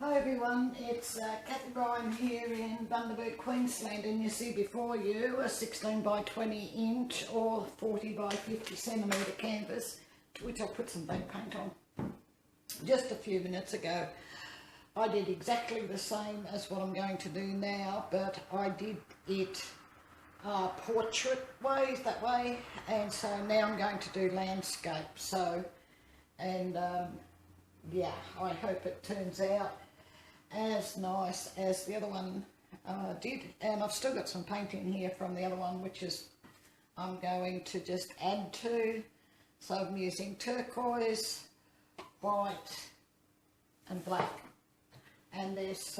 Hi everyone, it's Kathleen here in Bundaberg, Queensland, and you see before you a 16 by 20 inch or 40 by 50 centimetre canvas, which I put some black paint on just a few minutes ago. I did exactly the same as what I'm going to do now, but I did it portrait ways that way, and so now I'm going to do landscape. So, and yeah, I hope it turns out as nice as the other one did. And I've still got some paint in here from the other one, which is I'm going to just add to. So I'm using turquoise, white and black, and there's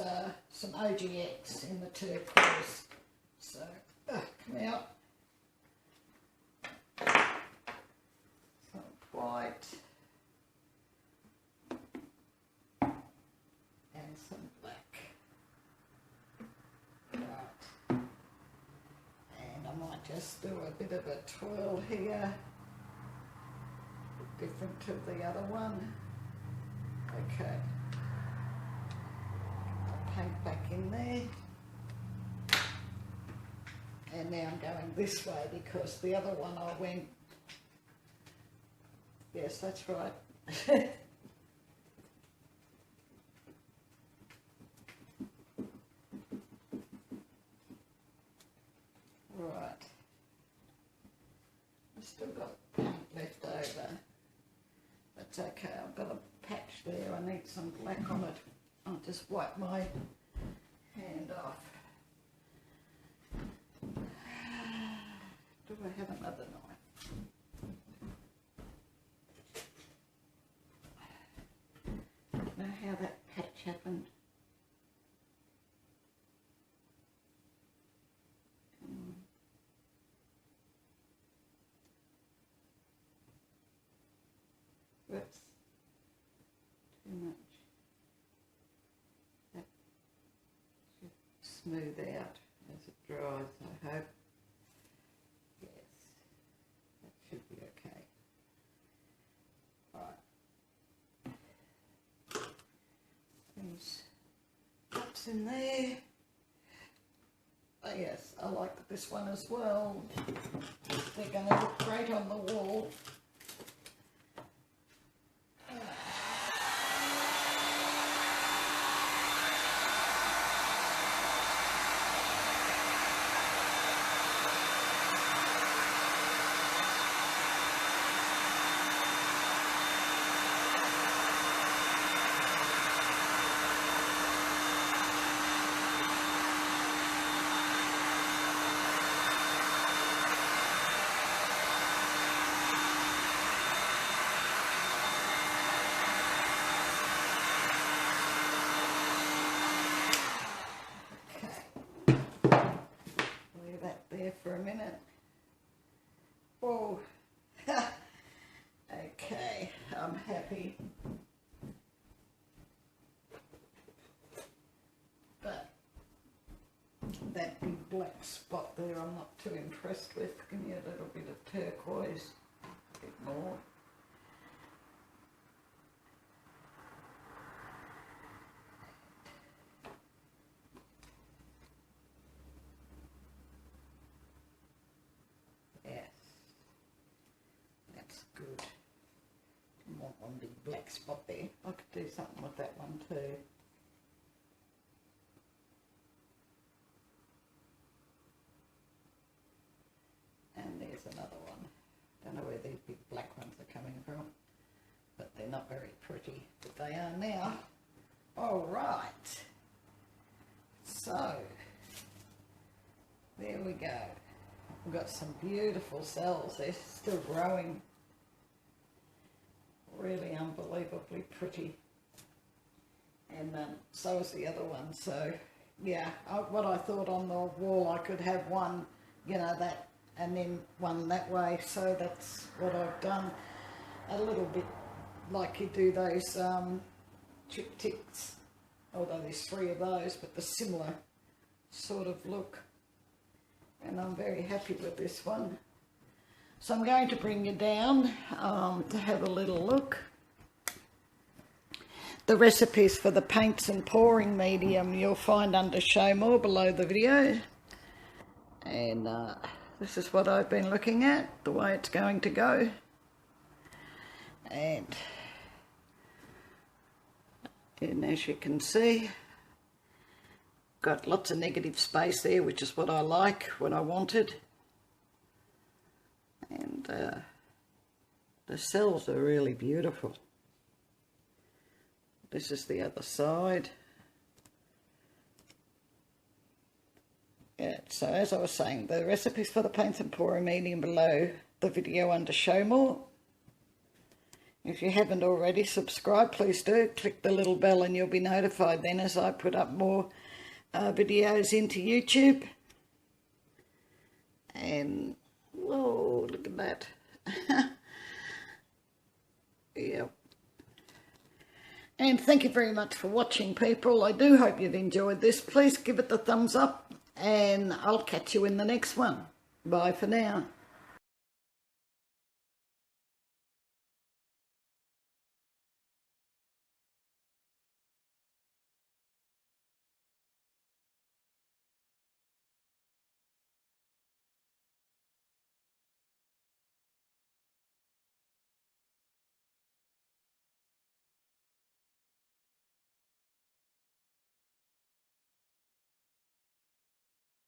some OGX in the turquoise. So come out, some white and some black. Right, and I might just do a bit of a twirl here, different to the other one. Okay, paint back in there, and now I'm going this way because the other one I went, yes, that's right. Right, I've still got paint left over. That's okay, I've got a patch there, I need some black on it. I'll just wipe my hand off. Do I have another knife? I don't know how that patch happened. Whoops, too much. That should smooth out as it dries, I hope. Yes, that should be okay. Right. These cups in there. Oh yes, I like this one as well. They're going to look great on the wall. For a minute. Oh, okay, I'm happy. But that big black spot there I'm not too impressed with. Give me a little bit of turquoise, a bit more. Good. Didn't want one big black spot there. I could do something with that one too. And there's another one. Don't know where these big black ones are coming from, but they're not very pretty, but they are now. All right. So, there we go. We've got some beautiful cells. They're still growing. Really unbelievably pretty, and so is the other one. So yeah, what I thought on the wall, I could have one, you know, that, and then one that way. So that's what I've done, a little bit like you do those triptychs, although there's 3 of those, but the similar sort of look, and I'm very happy with this one. So I'm going to bring you down to have a little look. The recipes for the paints and pouring medium you'll find under show more below the video. And this is what I've been looking at, the way it's going to go. And as you can see, got lots of negative space there, which is what I like, what I wanted. And the cells are really beautiful. This is the other side. Yeah, so as I was saying, the recipes for the paints and pouring medium below the video under show more. If you haven't already subscribed, please do. Click the little bell and you'll be notified then as I put up more videos into YouTube. And, whoa, look at that. Yep. And thank you very much for watching, people. I do hope you've enjoyed this. Please give it the thumbs up and I'll catch you in the next one. Bye for now.